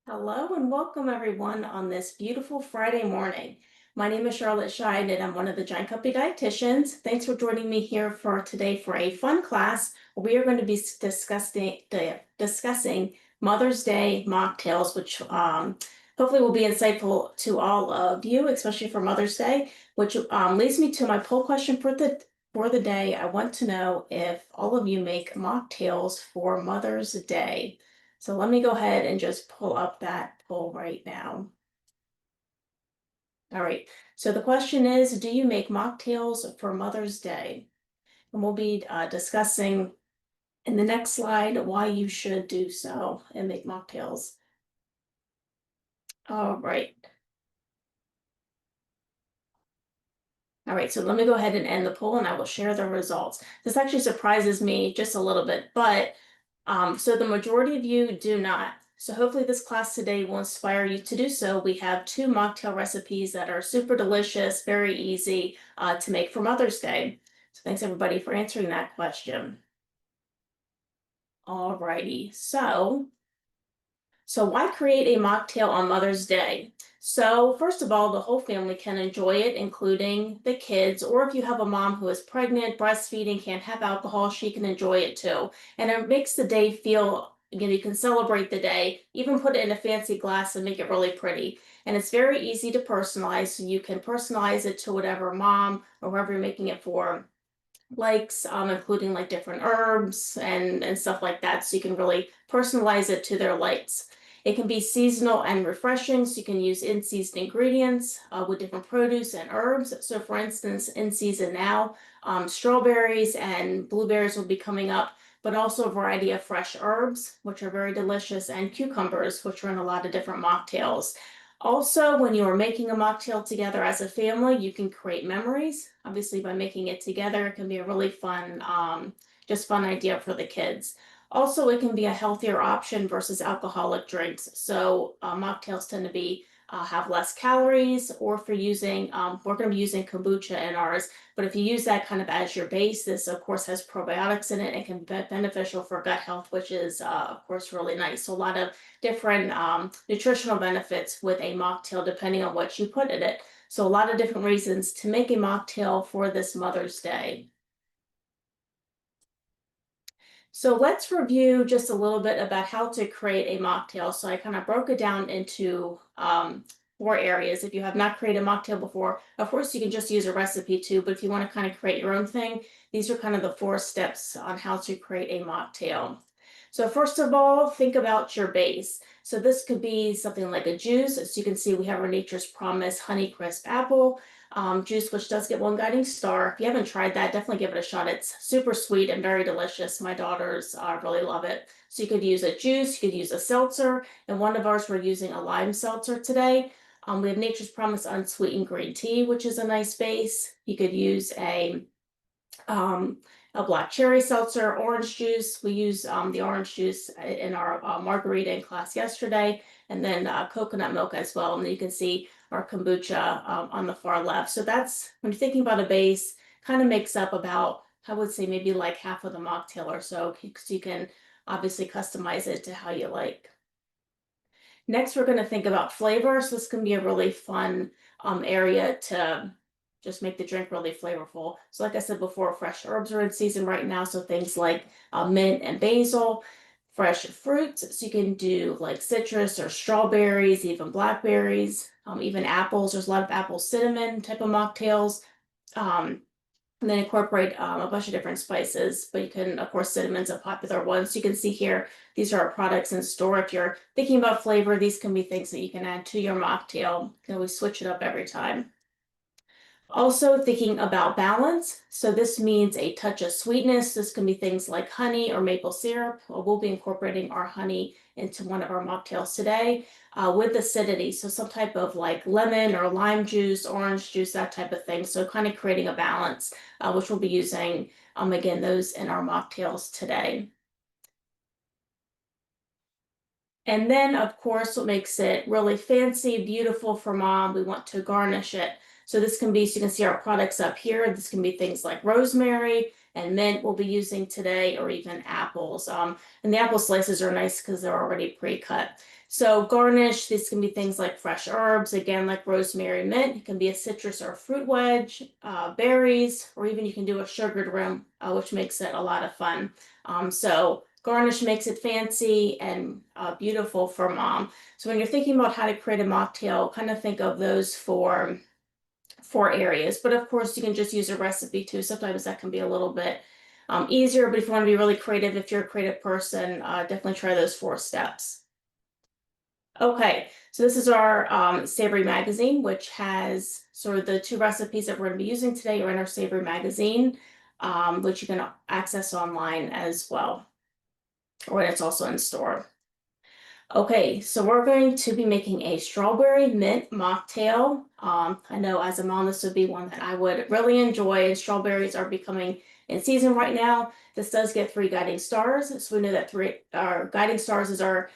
Hello and welcome everyone on this beautiful Friday morning. My name is Charlotte Shine and I'm one of the Giant Company dietitians. Thanks for joining me here for today for a fun class. We are going to be discussing Mother's Day mocktails, which hopefully will be insightful to all of you, especially for Mother's Day, which leads me to my poll question for the day. I want to know if all of you make mocktails for Mother's Day. So let me go ahead and just pull up that poll right now. All right, so the question is, do you make mocktails for Mother's Day? And we'll be discussing in the next slide why you should do so and make mocktails. All right. All right, so let me go ahead and end the poll and I will share the results. This actually surprises me just a little bit, but so the majority of you do not. So hopefully this class today will inspire you to do so. We have two mocktail recipes that are super delicious, very easy to make for Mother's Day. So thanks everybody for answering that question. All righty, so why create a mocktail on Mother's Day? So first of all, the whole family can enjoy it, including the kids, or if you have a mom who is pregnant, breastfeeding, can't have alcohol, she can enjoy it too. And it makes the day feel, you can celebrate the day, even put it in a fancy glass and make it really pretty. And it's very easy to personalize, so you can personalize it to whatever mom or whoever you're making it for likes, including like different herbs and stuff like that. So you can really personalize it to their likes. It can be seasonal and refreshing, so you can use in-season ingredients with different produce and herbs. So for instance, in season now, strawberries and blueberries will be coming up, but also a variety of fresh herbs, which are very delicious, and cucumbers, which are in a lot of different mocktails. Also, when you are making a mocktail together as a family, you can create memories. Obviously, by making it together, it can be a really fun, just fun idea for the kids. Also, it can be a healthier option versus alcoholic drinks. So mocktails tend to be have less calories, or if you're using, we're going to be using kombucha in ours, but if you use that kind of as your base, this of course has probiotics in it and can be beneficial for gut health, which is of course really nice. So a lot of different nutritional benefits with a mocktail depending on what you put in it. So a lot of different reasons to make a mocktail for this Mother's Day. So let's review just a little bit about how to create a mocktail. So I kind of broke it down into four areas. If you have not created a mocktail before, of course you can just use a recipe too, but if you want to kind of create your own thing, these are kind of the four steps on how to create a mocktail. So first of all, think about your base. So this could be something like a juice. As you can see, we have our Nature's Promise Honeycrisp Apple juice, which does get one guiding star. If you haven't tried that, definitely give it a shot. It's super sweet and very delicious. My daughters really love it. So you could use a juice, you could use a seltzer, and one of ours we're using a lime seltzer today. We have Nature's Promise Unsweetened Green Tea, which is a nice base. You could use a black cherry seltzer, orange juice. We use the orange juice in our margarita in class yesterday, and then coconut milk as well. And then you can see our kombucha on the far left. So that's, when you're thinking about a base, kind of makes up about, I would say maybe like half of the mocktail or so, because you can obviously customize it to how you like. Next, we're going to think about flavor. So this can be a really fun area to just make the drink really flavorful. So like I said before, fresh herbs are in season right now. So things like mint and basil, fresh fruits. So you can do like citrus or strawberries, even blackberries, even apples. There's a lot of apple cinnamon type of mocktails. And then incorporate a bunch of different spices, but you can, of course, cinnamon's a popular one. So you can see here, these are our products in store. If you're thinking about flavor, these can be things that you can add to your mocktail. You can always switch it up every time. Also thinking about balance. So this means a touch of sweetness. This can be things like honey or maple syrup. We'll be incorporating our honey into one of our mocktails today with acidity. So some type of like lemon or lime juice, orange juice, that type of thing. So kind of creating a balance, which we'll be using, again, those in our mocktails today. And then, of course, what makes it really fancy, beautiful for mom, we want to garnish it. So this can be, so you can see our products up here. This can be things like rosemary. and mint we'll be using today, or even apples. And the apple slices are nice because they're already pre-cut. So garnish, these can be things like fresh herbs, again, like rosemary, mint. It can be a citrus or a fruit wedge, berries, or even you can do a sugared rim, which makes it a lot of fun. So garnish makes it fancy and beautiful for mom. So when you're thinking about how to create a mocktail, kind of think of those four areas. But of course, you can just use a recipe too. Sometimes that can be a little bit easier. But if you want to be really creative, if you're a creative person, definitely try those 4 steps. Okay, so this is our Savory magazine, which has sort of the 2 recipes that we're going to be using today are in our Savory magazine, which you can access online as well, or it's also in store. Okay, so we're going to be making a strawberry mint mocktail. I know as a mom, this would be one that I would really enjoy, and strawberries are becoming in season right now. This does get 3 guiding stars, so we know that our guiding stars is our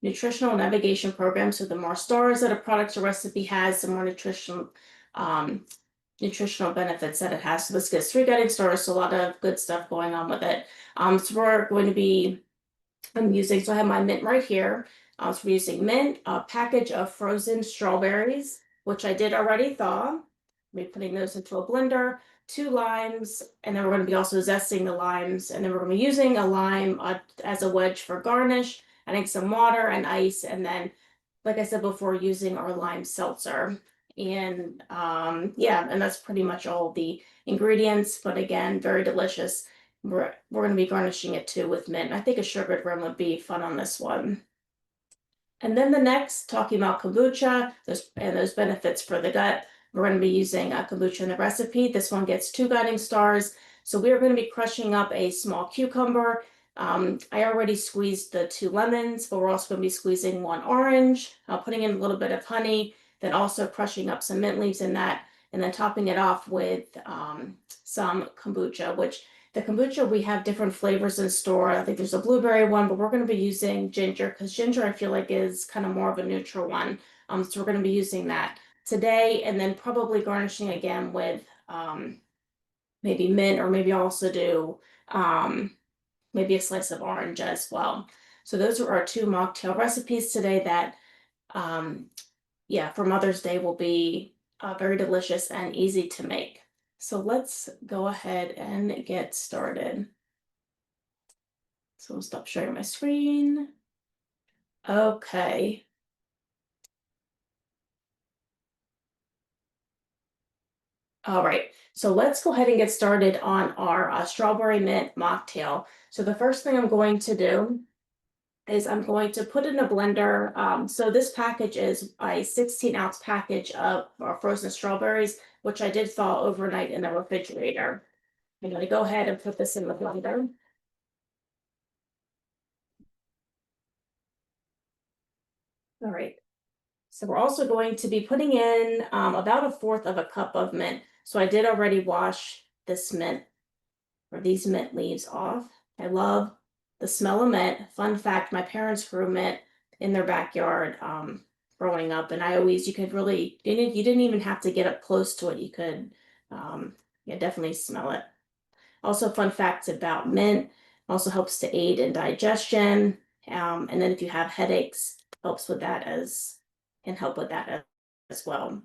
nutritional navigation program. So the more stars that a product or recipe has, the more nutritional benefits that it has. So this gets 3 guiding stars, so a lot of good stuff going on with it. So we're going to be so I have my mint right here. So we're using mint, a package of frozen strawberries, which I did already thaw. We're putting those into a blender, 2 limes, and then we're going to be also zesting the limes. And then we're going to be using a lime as a wedge for garnish, adding some water and ice. And then, like I said before, using our lime seltzer. And yeah, and that's pretty much all the ingredients, but again, very delicious. We're going to be garnishing it too with mint. I think a sugared rim would be fun on this one. And then the next, talking about kombucha, those benefits for the gut. We're going to be using kombucha in the recipe. This one gets 2 guiding stars. So we are going to be crushing up a small cucumber. I already squeezed the 2 lemons, but we're also going to be squeezing 1 orange, putting in a little bit of honey, then also crushing up some mint leaves in that, and then topping it off with some kombucha, which the kombucha, we have different flavors in store. I think there's a blueberry one, but we're going to be using ginger because ginger, I feel like, is kind of more of a neutral one. So we're going to be using that today, and then probably garnishing again with maybe mint, or maybe also do maybe a slice of orange as well. So those are our 2 mocktail recipes today that, yeah, for Mother's Day will be very delicious and easy to make. So let's go ahead and get started. So I'll stop sharing my screen. Okay. All right. So let's go ahead and get started on our strawberry mint mocktail. So the first thing I'm going to do is I'm going to put in a blender. So this package is a 16-ounce package of frozen strawberries, which I did thaw overnight in the refrigerator. I'm going to go ahead and put this in the blender. All right. So we're also going to be putting in about 1/4 of a cup of mint. So I did already wash this mint, or these mint leaves, off. I love the smell of mint. Fun fact, my parents grew mint in their backyard growing up, and you could really, you didn't even have to get up close to it. You could, yeah, definitely smell it. Also, fun facts about mint, also helps to aid in digestion. And then if you have headaches, helps with that can help with that as well.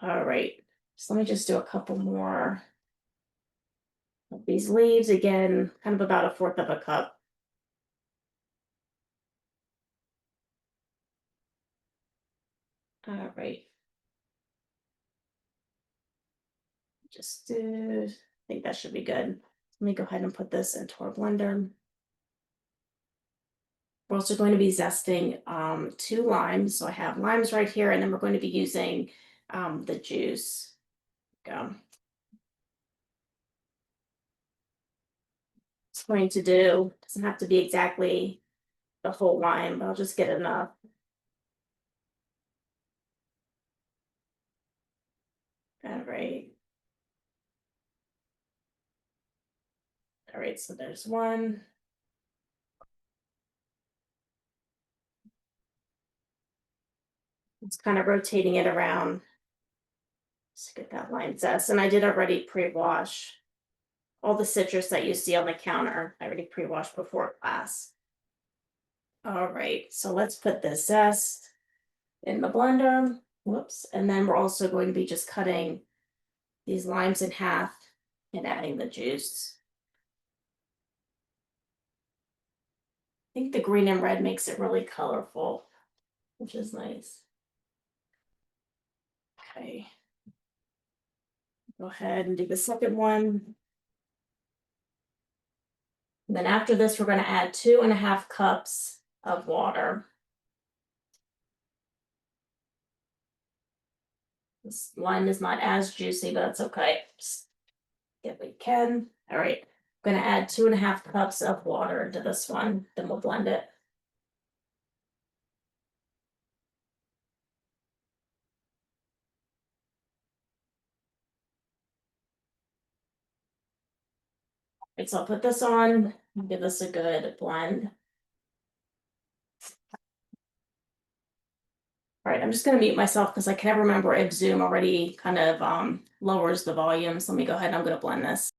All right, so let me just do a couple more of these leaves. Again, kind of about 1/4 of a cup. All right, I think that should be good. Let me go ahead and put this into our blender. We're also going to be zesting 2 limes. So I have limes right here, and then we're going to be using the juice. Go. It's going to do, doesn't have to be exactly the whole lime, but I'll just get enough. All right. All right, so there's one. It's kind of rotating it around. Just get that lime zest. And I did already pre-wash all the citrus that you see on the counter. I already pre-washed before class. All right, so let's put the zest in the blender. Whoops. And then we're also going to be just cutting these limes in half and adding the juice. I think the green and red makes it really colorful, which is nice. Okay. Go ahead and do the second one. And then after this, we're going to add 2.5 cups of water. This lime is not as juicy, but that's okay. Just if we can. All right. I'm going to add 2.5 cups of water into this one. Then we'll blend it. Right, so I'll put this on, give this a good blend. All right, I'm just going to mute myself because I can never remember if Zoom already kind of lowers the volume. So let me go ahead and I'm going to blend this.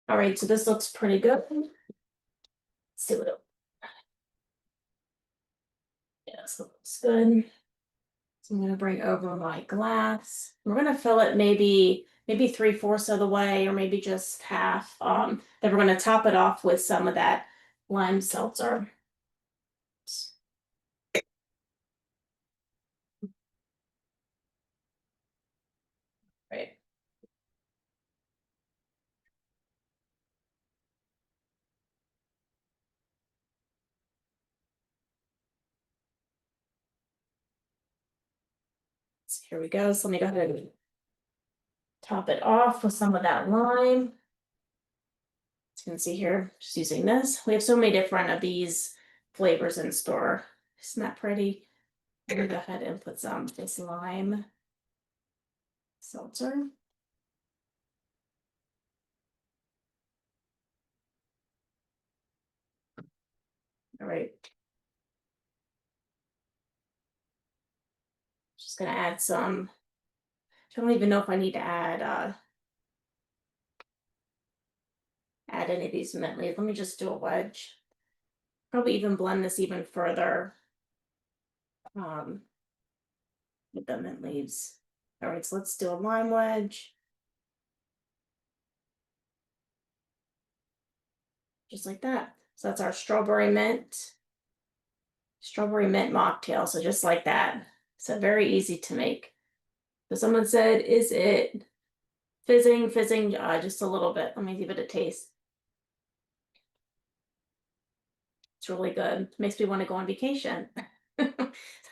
All right, so this looks pretty good. Let's see what it. Yes, it looks good. So I'm going to bring over my glass. We're going to fill it maybe 3/4 of the way, or maybe just half. Then we're going to top it off with some of that lime seltzer. Right. So here we go. So let me go ahead and top it off with some of that lime. As you can see here, just using this. We have so many different of these flavors in store. Isn't that pretty? I'm gonna go ahead and put some of this lime seltzer. All right. Just gonna add some. I don't even know if I need to add any of these mint leaves. Let me just do a wedge. Probably even blend this even further. With the mint leaves. All right, so let's do a lime wedge. Just like that. So that's our strawberry mint mocktail. So just like that. So very easy to make. So someone said, is it fizzing? Just a little bit. Let me give it a taste. It's really good. Makes me want to go on vacation.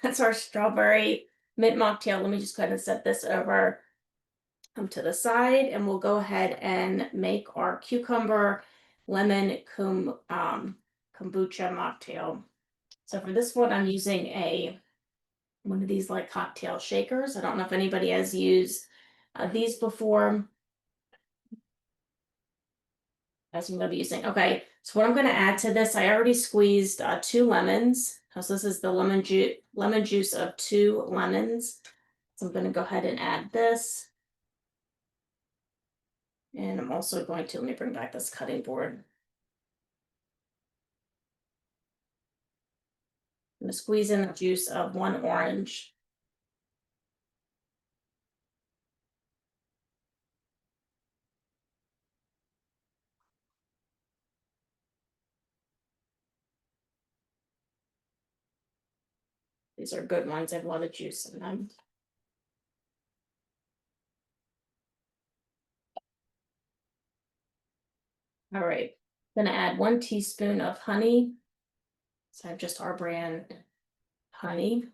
That's our strawberry mint mocktail. Let me just go ahead and set this over to the side, and we'll go ahead and make our cucumber lemon kombucha mocktail. So for this one, I'm using one of these like cocktail shakers. I don't know if anybody has used these before. That's what I'm going to be using. Okay, so what I'm going to add to this, I already squeezed 2 lemons. So this is the lemon juice of 2 lemons. So I'm going to go ahead and add this. And I'm also going to, let me bring back this cutting board. I'm going to squeeze in the juice of 1 orange. These are good ones. I have a lot of juice in them. All right, I'm gonna add 1 teaspoon of honey. So I have just our brand honey.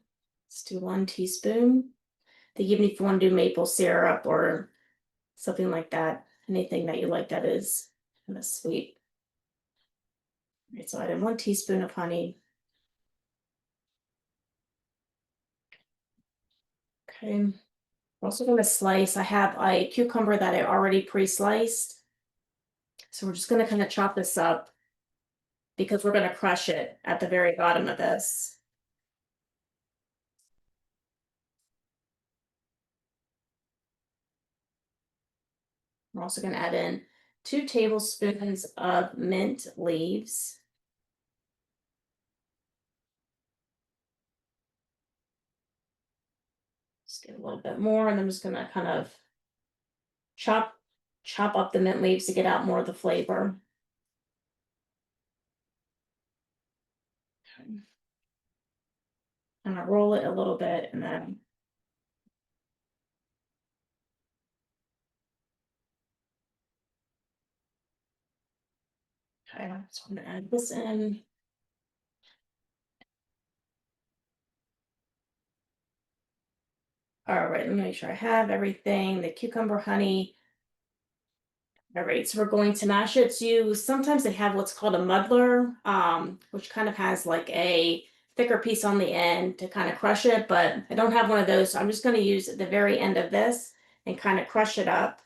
Let's do 1 teaspoon. They give me if you want to do maple syrup or something like that. Anything that you like that is kind of sweet. Right, so I add in 1 teaspoon of honey. Okay. I'm also going to slice. I have a cucumber that I already pre-sliced. So we're just going to kind of chop this up because we're going to crush it at the very bottom of this. I'm also going to add in 2 tablespoons of mint leaves. Just get a little bit more, and I'm just going to kind of chop up the mint leaves to get out more of the flavor. Okay. And I roll it a little bit, and then okay, so I'm going to add this in. All right, let me make sure I have everything. The cucumber, honey. All right, so we're going to mash it. So sometimes they have what's called a muddler, which kind of has like a thicker piece on the end to kind of crush it, but I don't have one of those. So I'm just going to use the very end of this and kind of crush it up,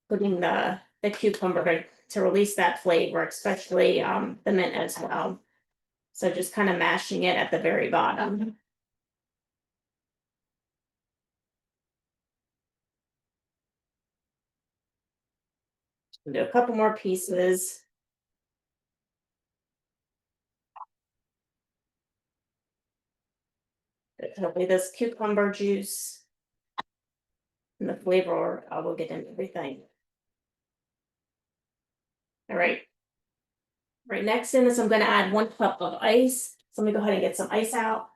putting the cucumber to release that flavor, especially the mint as well. So just kind of mashing it at the very bottom. Do a couple more pieces. Hopefully this cucumber juice and the flavor will get in everything. All right. Right next in this, I'm going to add 1 cup of ice. So let me go ahead and get some ice out.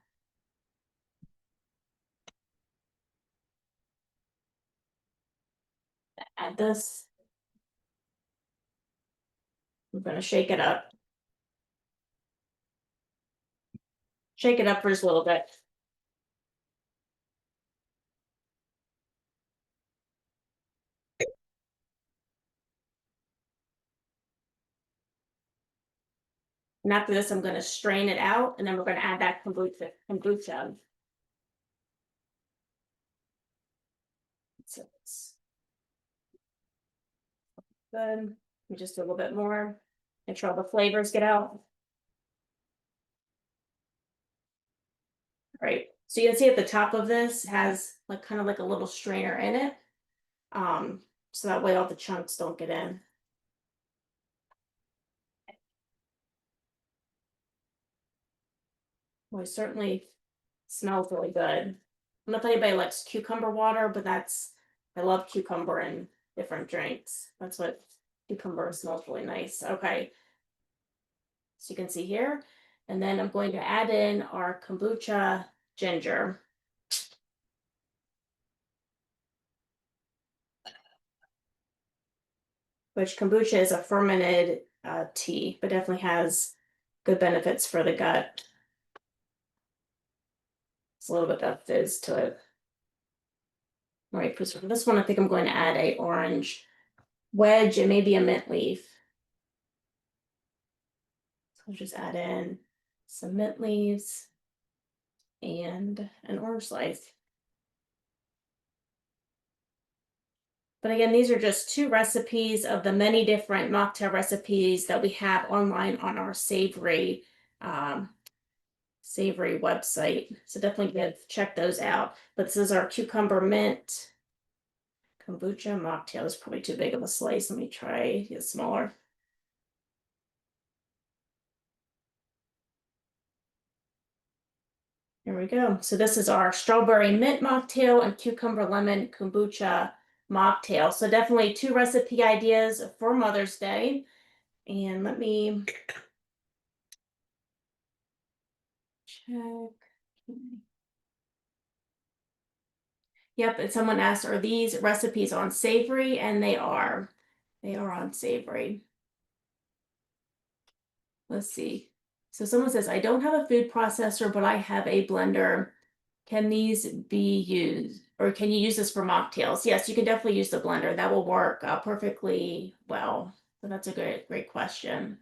Add this. I'm going to shake it up. Shake it up for just a little bit. And after this, I'm going to strain it out, and then we're going to add that kombucha. So it's good. Just a little bit more. Make sure all the flavors get out. All right. So you can see at the top of this has like kind of like a little strainer in it. So that way all the chunks don't get in. Well, it certainly smells really good. I don't know if anybody likes cucumber water, but I love cucumber in different drinks. That's what cucumber smells really nice. Okay. So you can see here. And then I'm going to add in our kombucha ginger. Which kombucha is a fermented tea, but definitely has good benefits for the gut. It's a little bit of fizz to it. All right, for this one, I think I'm going to add a orange wedge and maybe a mint leaf. So I'll just add in some mint leaves and an orange slice. But again, these are just 2 recipes of the many different mocktail recipes that we have online on our Savory website. So definitely check those out. But this is our cucumber mint kombucha mocktail. Is probably too big of a slice. Let me try get smaller. Here we go. So this is our strawberry mint mocktail and cucumber lemon kombucha mocktail. So definitely 2 recipe ideas for Mother's Day. And let me check. Yep, and someone asked, are these recipes on Savory? And they are. They are on Savory. Let's see. So someone says, I don't have a food processor, but I have a blender. Can these be used? Or can you use this for mocktails? Yes, you can definitely use the blender. That will work perfectly well. So that's a great question.